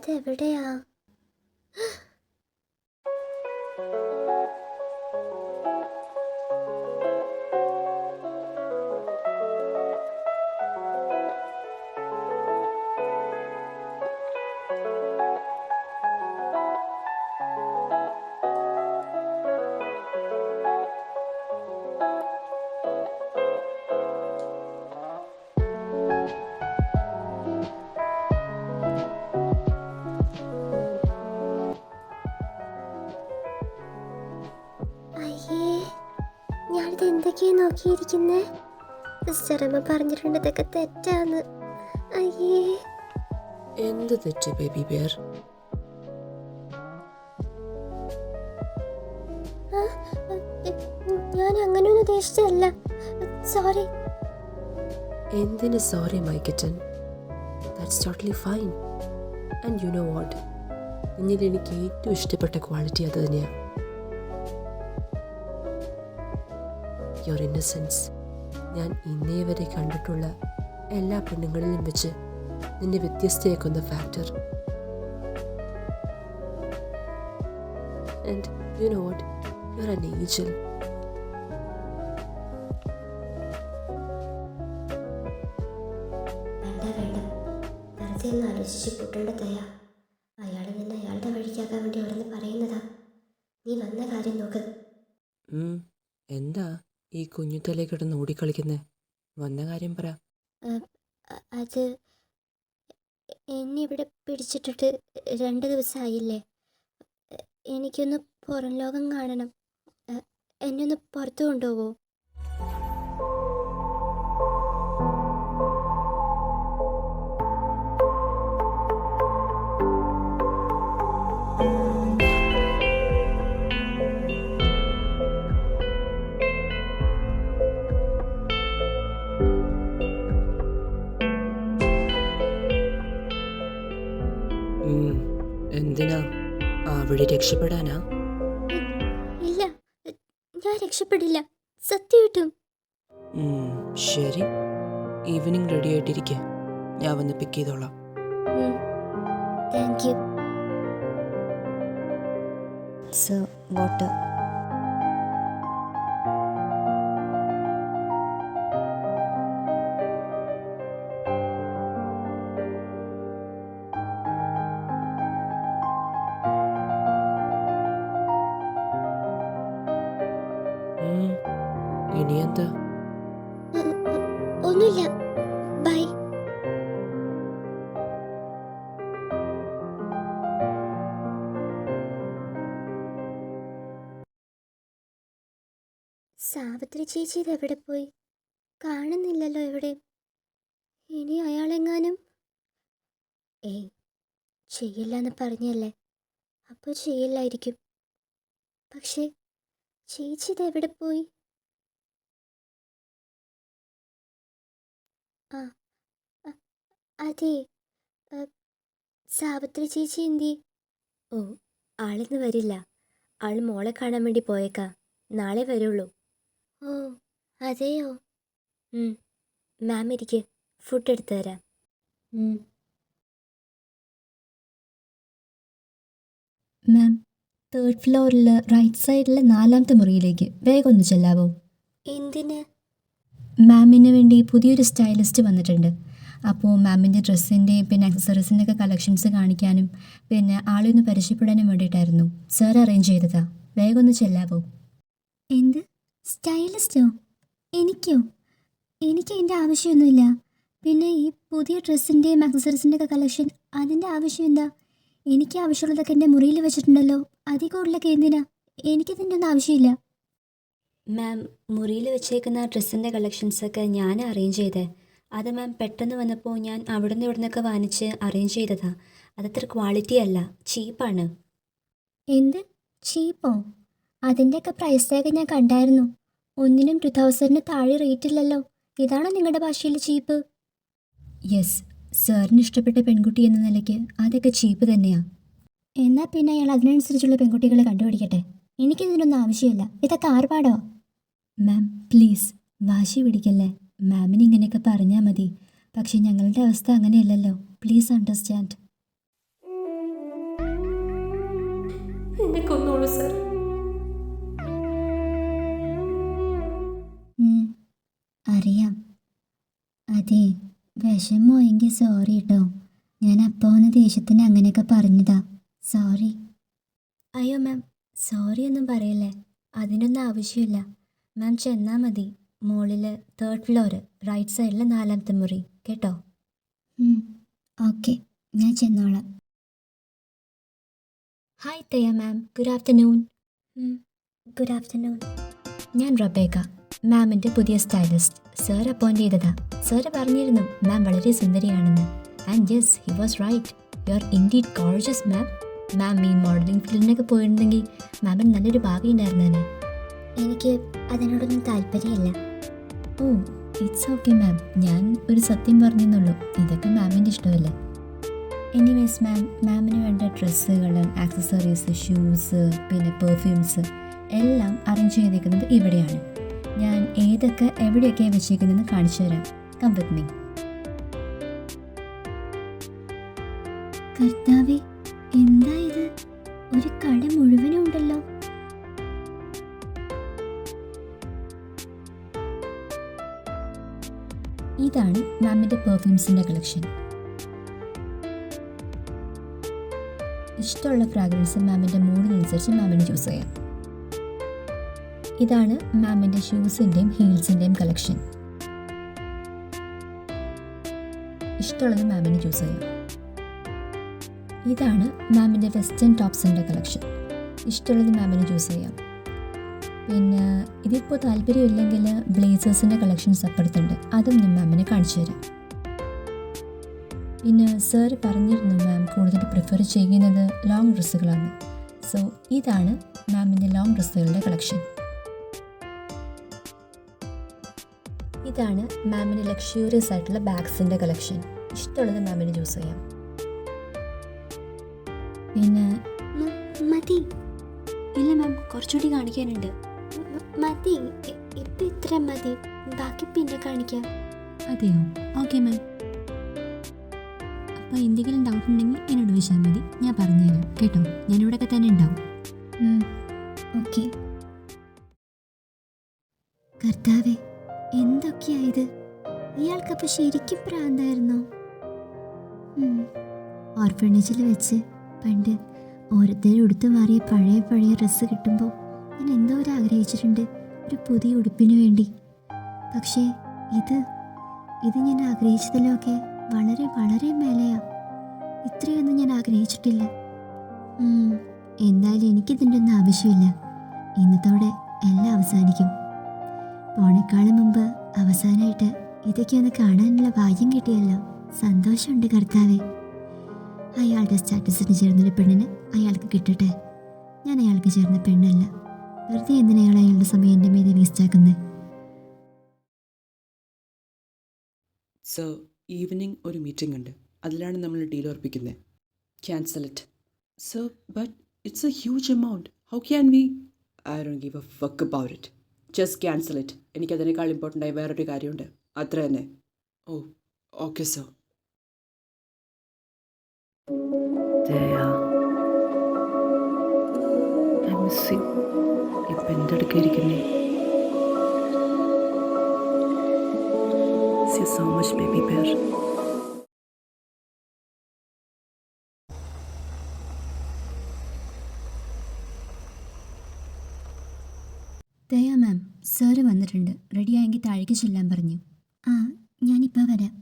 ഇതെവിടെയാ? അയ്യേ, ഞാനിത് എന്തൊക്കെയാ നോക്കിയിരിക്കുന്നേ? സിസ്റ്റർ അമ്മ പറഞ്ഞിട്ടുണ്ട് ഇതൊക്കെ തെറ്റാന്ന്. അയ്യേ, എന്ത് തെറ്റ് ബേബി ബിയർ? ഞാൻ അങ്ങനെയൊന്നും ഉദ്ദേശിച്ചതല്ല. സോറി. എന്തിന് sorry my kitten? That's totally fine. And you know what, നിന്നിൽ എനിക്ക് ഏറ്റവും ഇഷ്ടപ്പെട്ട ക്വാളിറ്റി അത് തന്നെയാണ്, യുവർ ഇന്നസെൻസ്. ഞാൻ ഇന്നേ വരെ കണ്ടിട്ടുള്ള എല്ലാ പെണ്ണുങ്ങളിലും വെച്ച് നിന്നെ വ്യത്യസ്തയാക്കുന്ന factor. And you know what, you are an angel. വെറുതെ ഒന്ന് ആലോചിച്ച് പൊട്ടേണ്ടതയാ. അയാൾ നിന്നെ അയാളുടെ വഴിക്കാക്കാൻ വേണ്ടി അവിടെ പറയുന്നതാ. നീ വന്ന കാര്യം നോക്ക്. എന്താ ഈ കുഞ്ഞുത്തലേ കിടന്ന് ഓടിക്കളിക്കുന്നേ? വന്ന കാര്യം പറ. അത് എന്നെ ഇവിടെ പിടിച്ചിട്ടിട്ട് 2 ദിവസമായില്ലേ. എനിക്കൊന്ന് പുറം ലോകം കാണണം. എന്നെ ഒന്ന് പുറത്തു കൊണ്ടുപോവോ? എന്തിനാ? അവിടെ രക്ഷപ്പെടാനാ? ഇല്ല, ഞാൻ രക്ഷപ്പെടില്ല, സത്യമായിട്ടും. ശരി, ഈവനിങ് റെഡി ആയിട്ടിരിക്കെ, ഞാൻ വന്ന് പിക്ക് ചെയ്തോളാം. Thank you. Sir, water. ഇനി എന്താ? ഒന്നുമില്ല, ബൈ. സാവിത്രി ചേച്ചി ഇതെവിടെ പോയി? കാണുന്നില്ലല്ലോ എവിടെ. ഇനി അയാളെങ്ങാനും ചെയ്യില്ല എന്ന് പറഞ്ഞല്ലേ, അപ്പോൾ ചെയ്യില്ലായിരിക്കും. പക്ഷേ ചേച്ചി ഇതെവിടെ പോയി? അതെ, സാവിത്രി ചേച്ചി എന്തി? ആളിന്ന് വരില്ല. ആൾ മോളെ കാണാൻ വേണ്ടി പോയേക്കാ. നാളെ വരുള്ളൂ. ഓ അതെയോ? മാം ഇരിക്ക്, ഫുഡ് എടുത്തു തരാം. മാം, 3rd ഫ്ലോറിൽ റൈറ്റ് സൈഡിലെ 4ാമത്തെ മുറിയിലേക്ക് വേഗം ഒന്ന് ചെല്ലാവോ? എന്തിന്? മാമിന് വേണ്ടി പുതിയൊരു സ്റ്റൈലിസ്റ്റ് വന്നിട്ടുണ്ട്. അപ്പോൾ മാമിൻ്റെ ഡ്രസ്സിൻ്റെയും പിന്നെ അക്സസറീസിൻ്റെ ഒക്കെ കളക്ഷൻസ് കാണിക്കാനും പിന്നെ ആളെ ഒന്ന് പരിചയപ്പെടാനും വേണ്ടിയിട്ടായിരുന്നു. സാർ അറേഞ്ച് ചെയ്തതാ. വേഗം ഒന്ന് ചെല്ലാവോ? എന്ത് സ്റ്റൈലിസ്റ്റോ? എനിക്കോ? എനിക്ക് അതിൻ്റെ ആവശ്യമൊന്നുമില്ല. പിന്നെ ഈ പുതിയ ഡ്രസ്സിൻ്റെയും അക്സസറീസിൻ്റെ ഒക്കെ കളക്ഷൻ, അതിൻ്റെ ആവശ്യം എന്താ? എനിക്ക് ആവശ്യമുള്ളതൊക്കെ എൻ്റെ മുറിയിൽ വെച്ചിട്ടുണ്ടല്ലോ. അധികം ഉള്ളതൊക്കെ എന്തിനാ? എനിക്കിതിൻ്റെ ഒന്നും ആവശ്യമില്ല. മാം, മുറിയിൽ വെച്ചേക്കുന്ന ഡ്രസ്സിൻ്റെ കളക്ഷൻസൊക്കെ ഞാൻ അറേഞ്ച് ചെയ്തേ. അത് മാം പെട്ടെന്ന് വന്നപ്പോൾ ഞാൻ അവിടെ നിന്ന് ഇവിടെ നിന്നൊക്കെ വാങ്ങിച്ച് അറേഞ്ച് ചെയ്തതാ. അതത്ര ക്വാളിറ്റി അല്ല, ചീപ്പാണ്. എന്ത് ചീപ്പോ? അതിൻ്റെയൊക്കെ പ്രൈസ് ടാഗ് ഞാൻ കണ്ടായിരുന്നു. ഒന്നിനും 2000 താഴെ റേറ്റ് ഇല്ലല്ലോ. ഇതാണോ നിങ്ങളുടെ ഭാഷയിൽ ചീപ്പ്? യെസ്, സാറിന് ഇഷ്ടപ്പെട്ട പെൺകുട്ടി എന്ന നിലയ്ക്ക് അതൊക്കെ ചീപ്പ് തന്നെയാണ്. എന്നാൽ പിന്നെ അയാൾ അതിനനുസരിച്ചുള്ള പെൺകുട്ടികളെ കണ്ടുപിടിക്കട്ടെ. എനിക്കിതിനൊന്നും ആവശ്യമില്ല. ഇതൊക്കെ ആർഭാടോ? മാം പ്ലീസ്, വാശി പിടിക്കല്ലേ. മാമിന് ഇങ്ങനെയൊക്കെ പറഞ്ഞാൽ മതി. പക്ഷെ ഞങ്ങളുടെ അവസ്ഥ അങ്ങനെയല്ലല്ലോ. Please understand. എന്നെ കൊന്നോളൂ സർ. അറിയാം. അതെ, വിഷമോ എങ്കിൽ സോറി കേട്ടോ. ഞാൻ അപ്പോൾ ഒന്ന് ദേഷ്യത്തിന് അങ്ങനെയൊക്കെ പറഞ്ഞതാ. സോറി. അയ്യോ മാം, സോറി ഒന്നും പറയല്ലേ. അതിനൊന്നും ആവശ്യമില്ല. മാം ചെന്നാൽ മതി. മുകളിൽ 3rd ഫ്ലോർ, റൈറ്റ് സൈഡിലെ 4ാമത്തെ മുറി, കേട്ടോ? ഓക്കെ, ഞാൻ ചെന്നോളാം. Hi Thayya ma'am, good afternoon. Good afternoon. ഞാൻ റബേക്ക, മാമിൻ്റെ പുതിയ സ്റ്റൈലിസ്റ്റ്. സർ അപ്പോയിൻ്റ് ചെയ്തതാ. സാറ് പറഞ്ഞിരുന്നു മാം വളരെ സുന്ദരിയാണെന്ന്. And yes, he was right. You are indeed gorgeous ma'am. Ma'am ഈ മോഡലിംഗ് ഫീൽഡിനൊക്കെ പോയിരുന്നെങ്കിൽ മാമിന് നല്ലൊരു ഭാഗ്യം ഉണ്ടായിരുന്നേനെ. എനിക്ക് അതിനോടൊന്നും താല്പര്യമില്ല. ഓ, ഇറ്റ്സ് ഓക്കെ മാം. ഞാൻ ഒരു സത്യം പറഞ്ഞെന്നുള്ളൂ. ഇതൊക്കെ മാമിൻ്റെ ഇഷ്ടമല്ലേ. എനിവേസ് മാം, മാമിന് വേണ്ട ഡ്രസ്സുകൾ, ആക്സസറീസ്, ഷൂസ്, പിന്നെ പെർഫ്യൂംസ് എല്ലാം അറേഞ്ച് ചെയ്തേക്കുന്നത് ഇവിടെയാണ്. ഞാൻ ഏതൊക്കെ എവിടെയൊക്കെയാണ് വെച്ചേക്കുന്നതെന്ന് കാണിച്ചു തരാം. Come with me. കർത്താവേ, എന്താ ഇത്? ഒരു കട മുഴുവനും ഉണ്ടല്ലോ. ഇതാണ് മാമിൻ്റെ പെർഫ്യൂംസിൻ്റെ കളക്ഷൻ. ഇഷ്ടമുള്ള ഫ്രാഗ്രൻസ് മാമിൻ്റെ മൂഡിനനുസരിച്ച് മാമിന് ചൂസ് ചെയ്യാം. ഇതാണ് മാമിൻ്റെ ഷൂസിൻ്റെയും ഹീൽസിൻ്റെയും കളക്ഷൻ. ഇഷ്ടമുള്ളത് മാമിന് ചൂസ് ചെയ്യാം. ഇതാണ് മാമിൻ്റെ വെസ്റ്റേൺ ടോപ്സിൻ്റെ കളക്ഷൻ. ഇഷ്ടമുള്ളത് മാമിന് ചൂസ് ചെയ്യാം. പിന്നെ ഇതിപ്പോൾ താല്പര്യമില്ലെങ്കിൽ ബ്ലേസേഴ്സിൻ്റെ കളക്ഷൻസ് അപ്പുറത്തുണ്ട്. അതും ഞാൻ മാമിനെ കാണിച്ചു തരാം. പിന്നെ സാർ പറഞ്ഞിരുന്നു മാം കൂടുതൽ പ്രിഫർ ചെയ്യുന്നത് ലോങ് ഡ്രസ്സുകളാണ്. സോ ഇതാണ് മാമിൻ്റെ ലോങ് ഡ്രസ്സുകളുടെ കളക്ഷൻ. ഇതാണ് മാമിന് ലക്ഷൂറിയസ് ആയിട്ടുള്ള ബാഗ്സിൻ്റെ കളക്ഷൻ. ഇഷ്ടമുള്ളത് മാമിന് ചൂസ് ചെയ്യാം. പിന്നെ മതി. ഇല്ല മാം, കുറച്ചുകൂടി കാണിക്കാനുണ്ട്. മതി, ഇപ്പം ഇത്ര മതി. ബാക്കി പിന്നെ കാണിക്കാം. അതെയോ? Okay ma'am. അപ്പോൾ എന്തെങ്കിലും ഡൗട്ട് ഉണ്ടെങ്കിൽ എന്നോട് ചോദിച്ചാൽ മതി, ഞാൻ പറഞ്ഞുതരാം കേട്ടോ. ഞാനിവിടെയൊക്കെ തന്നെ ഉണ്ടാവും. ഓക്കെ. കർത്താവേ, എന്തൊക്കെയായത്? ഇയാൾക്കപ്പോൾ ശരിക്കും പ്രാന്തായിരുന്നോ? ഓർഫണേജിൽ വെച്ച് പണ്ട് ഓരോരുത്തരും ഉടുത്തു മാറിയ പഴയ ഡ്രസ്സ് കിട്ടുമ്പോൾ ഞാൻ എന്തോരം ആഗ്രഹിച്ചിട്ടുണ്ട് ഒരു പുതിയ ഉടുപ്പിന് വേണ്ടി. പക്ഷേ ഇത് ഞാൻ ആഗ്രഹിച്ചതിലൊക്കെ വളരെ വളരെ മേലെയാ. ഇത്രയൊന്നും ഞാൻ ആഗ്രഹിച്ചിട്ടില്ല. എന്തായാലും എനിക്കിതിൻ്റെ ഒന്നും ആവശ്യമില്ല. ഇന്നത്തോടെ എല്ലാം അവസാനിക്കും. പോണേക്കാളും മുമ്പ് അവസാനമായിട്ട് ഇതൊക്കെ ഒന്ന് കാണാനുള്ള ഭാഗ്യം കിട്ടിയല്ലോ. സന്തോഷമുണ്ട് കർത്താവേ. അയാളുടെ സ്റ്റാറ്റസിന് ചേർന്നൊരു പെണ്ണിന് അയാൾക്ക് കിട്ടട്ടെ. ഞാൻ അയാൾക്ക് ചേർന്ന പെണ്ണല്ല. വെറുതെ എന്തിനാ അയാൾ അയാളുടെ സമയം എൻ്റെ മീതെ വേസ്റ്റാക്കുന്നത്? സോ ഈവനിങ് ഒരു മീറ്റിംഗ് ഉണ്ട്. അതിലാണ് നമ്മൾ ഡീൽ ഉറപ്പിക്കുന്നത്. Cancel it. So but it's a huge amount. How can we? I don't give a fuck about it. Just cancel it. എനിക്കതിനേക്കാൾ ഇമ്പോർട്ടൻ്റ് ആയി വേറൊരു കാര്യമുണ്ട്. അത്ര തന്നെ. Oh okay so. ഇപ്പം എൻ്റെ അടുക്ക ഇരിക്കുന്നേ. So much baby bear. ദയ മാം, സാറ് വന്നിട്ടുണ്ട്. റെഡിയായെങ്കിൽ താഴേക്ക് ചെല്ലാൻ പറഞ്ഞു. ആ, ഞാനിപ്പോൾ വരാം.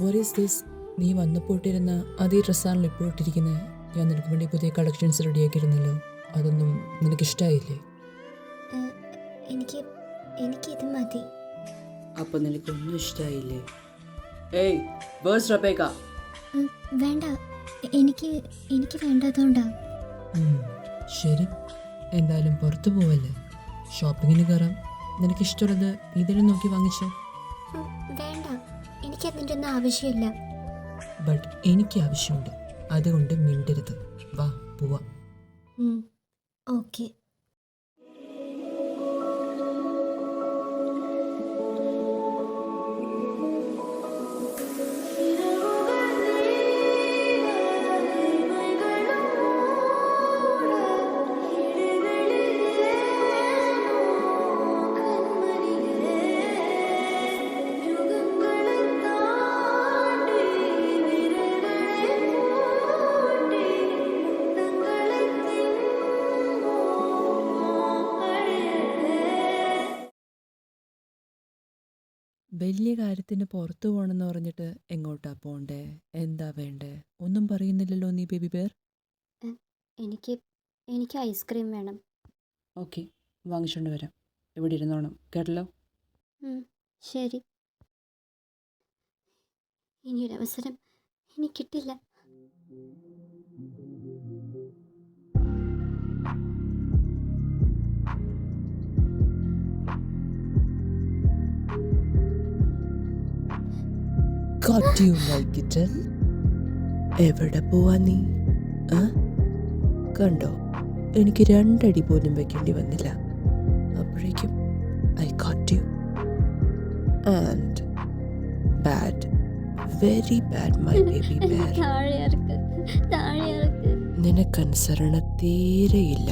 What is this? നീ വന്നപ്പോൾ ഇട്ടിരുന്ന അതേ ഡ്രസ്സാണല്ലോ ഇപ്പോൾ ഇട്ടിരിക്കുന്നത്. ഞാൻ നിനക്ക് വേണ്ടി പുതിയ കളക്ഷൻസ് റെഡിയാക്കിയിരുന്നല്ലോ. അതൊന്നും നിനക്കിഷ്ടമായില്ലേ? എനിക്കിത് മതി. അപ്പം നിനക്കൊന്നും ഇഷ്ടമായില്ലേ? ഏയ് വേഴ്സ് റബേക്ക. വേണ്ട, എനിക്ക് വേണ്ടാത്തതുകൊണ്ടാ. ശരി, എന്തായാലും പുറത്തു പോവല്ലേ, ഷോപ്പിങ്ങിന് കയറാം. നിനക്കിഷ്ടമുള്ളത് ഇതിലും നോക്കി വാങ്ങിച്ചോ. വേണ്ട, എനിക്കതിൻ്റെ ഒന്നും ആവശ്യമില്ല. ബട്ട് എനിക്ക് ആവശ്യമുണ്ട്. അതുകൊണ്ട് മിണ്ടരുത്. വാ പോവാം. ഓക്കെ. വലിയ കാര്യത്തിന് പുറത്തു പോകണമെന്ന് പറഞ്ഞിട്ട് എങ്ങോട്ടാ പോണ്ടേ, എന്താ വേണ്ടേ, ഒന്നും പറയുന്നില്ലല്ലോ നീ ബേബി ബെയർ. എനിക്ക് ഐസ്ക്രീം വേണം. ഓക്കെ, വാങ്ങിച്ചുകൊണ്ട് വരാം. ഇവിടെ ഇരുന്നോണം കേട്ടല്ലോ. ശരി. ഇനിയൊരവസരം ഇനി കിട്ടില്ല. Got you, my kitten. എവിടെ പോവാ നീ? കണ്ടോ, എനിക്ക് 2 അടി പോലും വെക്കേണ്ടി വന്നില്ല. അപ്പോഴേക്കും I got you. And bad, very bad, my baby bear. താഴെ ഇറക്ക്. നിനക്കനുസരണ തീരെയില്ല.